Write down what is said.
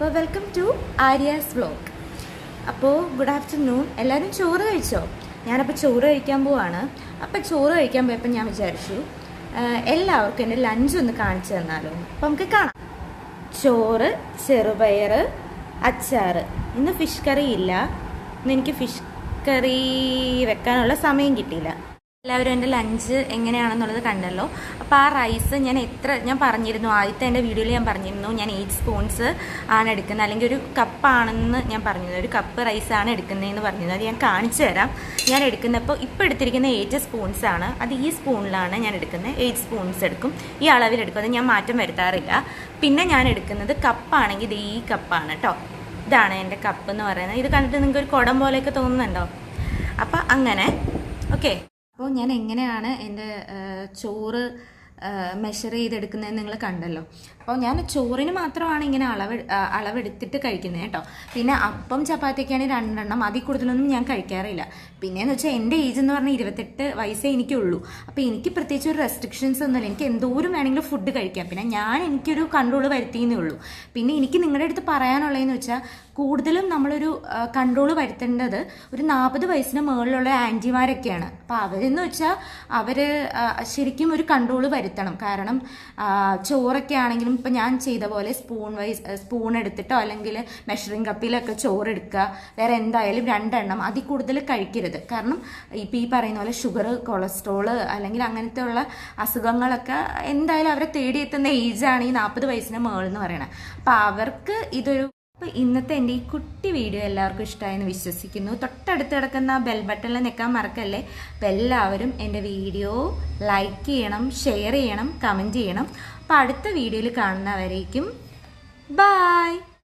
അപ്പോൾ welcome to Aryas vlog. അപ്പോൾ good afternoon. എല്ലാവരും ചോറ് കഴിച്ചോ? ഞാനപ്പോൾ ചോറ് കഴിക്കാൻ പോവാണ്. അപ്പോൾ ചോറ് കഴിക്കാൻ പോയപ്പോൾ ഞാൻ വിചാരിച്ചു എല്ലാവർക്കും എൻ്റെ ലഞ്ച് ഒന്ന് കാണിച്ചു തന്നാലോ. അപ്പോൾ നമുക്ക് കാണാം. ചോറ്, ചെറുപയർ, അച്ചാർ. ഇന്ന് ഫിഷ് കറി ഇല്ല. ഇന്ന് എനിക്ക് ഫിഷ് കറി വെക്കാനുള്ള സമയം കിട്ടിയില്ല. എല്ലാവരും എൻ്റെ ലഞ്ച് എങ്ങനെയാണെന്നുള്ളത് കണ്ടല്ലോ. അപ്പോൾ ആ റൈസ് ഞാൻ പറഞ്ഞിരുന്നു, ആദ്യത്തെ എൻ്റെ വീഡിയോയിൽ ഞാൻ പറഞ്ഞിരുന്നു ഞാൻ 8 സ്പൂൺസ് ആണ് എടുക്കുന്നത്, അല്ലെങ്കിൽ ഒരു കപ്പാണെന്ന് ഞാൻ പറഞ്ഞത്. ഒരു കപ്പ് റൈസാണ് എടുക്കുന്നതെന്ന് പറഞ്ഞിരുന്നു. അത് ഞാൻ കാണിച്ചു തരാം. ഞാൻ എടുക്കുന്നപ്പോൾ ഇപ്പോൾ എടുത്തിരിക്കുന്ന 8 സ്പൂൺസ് ആണ്. അത് ഈ സ്പൂണിലാണ് ഞാൻ എടുക്കുന്നത്. 8 സ്പൂൺസ് എടുക്കും. ഈ അളവിലെടുക്കും. അത് ഞാൻ മാറ്റം വരുത്താറില്ല. പിന്നെ ഞാൻ എടുക്കുന്നത് കപ്പാണെങ്കിൽ ഇത് ഈ കപ്പാണ് കേട്ടോ. ഇതാണ് എൻ്റെ കപ്പ് എന്ന് പറയുന്നത്. ഇത് കണ്ടിട്ട് നിങ്ങൾക്ക് ഒരു കുടം പോലെയൊക്കെ തോന്നുന്നുണ്ടോ? അപ്പം അങ്ങനെ ഓക്കെ. അപ്പോൾ ഞാൻ എങ്ങനെയാണ് എൻ്റെ ചോറ് മെഷർ ചെയ്തെടുക്കുന്നതെന്ന് നിങ്ങൾ കണ്ടല്ലോ. അപ്പോൾ ഞാൻ ചോറിന് മാത്രമാണ് ഇങ്ങനെ അളവെടുത്തിട്ട് കഴിക്കുന്നത് കേട്ടോ. പിന്നെ അപ്പം ചപ്പാത്തിയൊക്കെയാണെങ്കിൽ 2 എണ്ണം, അതിൽ കൂടുതലൊന്നും ഞാൻ കഴിക്കാറില്ല. പിന്നെയെന്ന് വെച്ചാൽ എൻ്റെ ഏജ് എന്ന് പറഞ്ഞാൽ 28 വയസ്സേ എനിക്കുള്ളൂ. അപ്പോൾ എനിക്ക് പ്രത്യേകിച്ച് ഒരു റെസ്ട്രിക്ഷൻസ് ഒന്നുമില്ല. എനിക്ക് എന്തോരം വേണമെങ്കിലും ഫുഡ് കഴിക്കാം. പിന്നെ എനിക്കൊരു കൺട്രോൾ വരുത്തിയെന്നേ ഉള്ളൂ. പിന്നെ എനിക്ക് നിങ്ങളുടെ അടുത്ത് പറയാനുള്ളതെന്ന് വെച്ചാൽ കൂടുതലും നമ്മളൊരു കൺട്രോൾ വരുത്തേണ്ടത് ഒരു 40 വയസ്സിന് മുകളിലുള്ള ആൻറ്റിമാരൊക്കെയാണ്. അപ്പോൾ അവരെന്ന് വെച്ചാൽ അവർ ശരിക്കും ഒരു കൺട്രോൾ വരുത്തണം. കാരണം ചോറൊക്കെ ആണെങ്കിലും ഇപ്പം ഞാൻ ചെയ്ത പോലെ സ്പൂൺ എടുത്തിട്ടോ അല്ലെങ്കിൽ മെഷറിംഗ് കപ്പിലൊക്കെ ചോറ് എടുക്കുക. വേറെ എന്തായാലും 2 എണ്ണം, അതിൽ കൂടുതൽ കഴിക്കരുത്. കാരണം ഇപ്പം ഈ പറയുന്ന പോലെ ഷുഗർ, കൊളസ്ട്രോള് അല്ലെങ്കിൽ അങ്ങനത്തെ ഉള്ള അസുഖങ്ങളൊക്കെ എന്തായാലും അവരെ തേടിയെത്തുന്ന ഏജാണ് ഈ 40 വയസ്സിന് മുകളിൽ എന്ന് പറയുന്നത്. അപ്പം അവർക്ക് ഇതൊരു അപ്പോൾ ഇന്നത്തെ എൻ്റെ ഈ കുട്ടി വീഡിയോ എല്ലാവർക്കും ഇഷ്ടമായെന്ന് വിശ്വസിക്കുന്നു. തൊട്ടടുത്ത് കിടക്കുന്ന ബെൽ ബട്ടണിൽ നിൽക്കാൻ മറക്കല്ലേ. അപ്പോൾ എല്ലാവരും എൻ്റെ വീഡിയോ ലൈക്ക് ചെയ്യണം, ഷെയർ ചെയ്യണം, കമൻറ്റ് ചെയ്യണം. അപ്പോൾ അടുത്ത വീഡിയോയിൽ കാണുന്നവരേക്കും ബൈ.